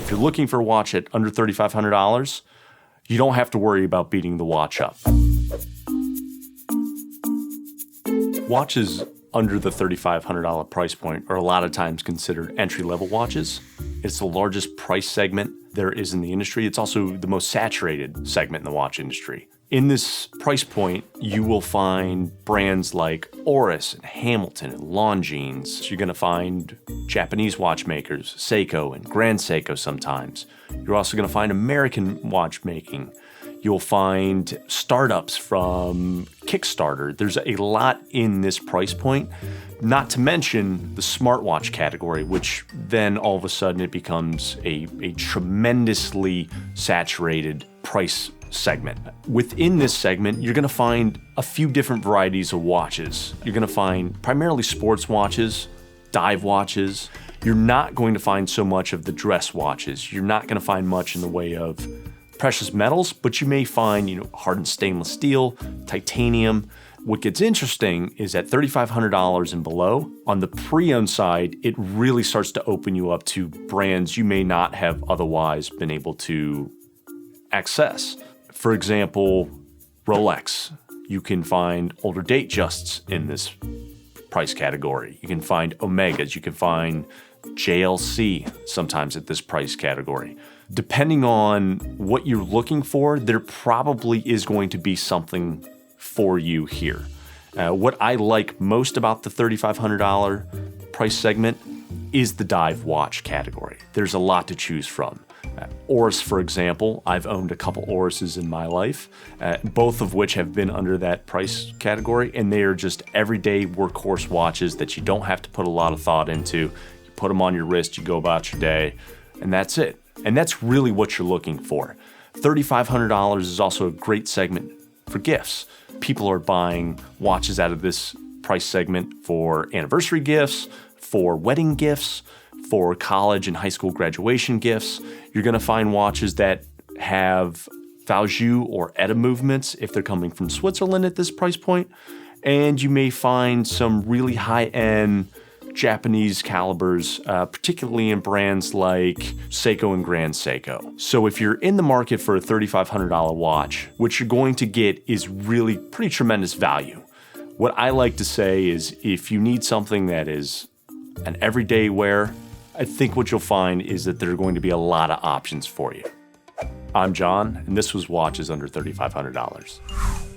If you're looking for a watch at under $3,500, you don't have to worry about beating the watch up. Watches under the $3,500 price point are a lot of times considered entry-level watches. It's the largest price segment there is in the industry. It's also the most saturated segment in the watch industry. In this price point, you will find brands like Oris and Hamilton and Longines. You're going to find Japanese watchmakers, Seiko and Grand Seiko sometimes. You're also going to find American watchmaking. You'll find startups from Kickstarter. There's a lot in this price point, not to mention the smartwatch category, which then all of a sudden it becomes a tremendously saturated price segment. Within this segment, you're going to find a few different varieties of watches. You're going to find primarily sports watches, dive watches. You're not going to find so much of the dress watches. You're not going to find much in the way of precious metals, but you may find, hardened stainless steel, titanium. What gets interesting is at $3,500 and below, on the pre-owned side, it really starts to open you up to brands you may not have otherwise been able to access. For example, Rolex. You can find older date justs in this price category. You can find Omegas. You can find JLC sometimes at this price category. Depending on what you're looking for, there probably is going to be something for you here. What I like most about the $3,500 price segment is the dive watch category. There's a lot to choose from. Oris, for example, I've owned a couple Orises in my life, both of which have been under that price category, and they are just everyday workhorse watches that you don't have to put a lot of thought into. You put them on your wrist, you go about your day, and that's it. And that's really what you're looking for. $3,500 is also a great segment for gifts. People are buying watches out of this price segment for anniversary gifts, for wedding gifts, for college and high school graduation gifts. You're going to find watches that have Valjoux or ETA movements if they're coming from Switzerland at this price point. And you may find some really high-end Japanese calibers, particularly in brands like Seiko and Grand Seiko. So if you're in the market for a $3,500 watch, what you're going to get is really pretty tremendous value. What I like to say is if you need something that is an everyday wear, I think what you'll find is that there are going to be a lot of options for you. I'm John, and this was Watches Under $3,500.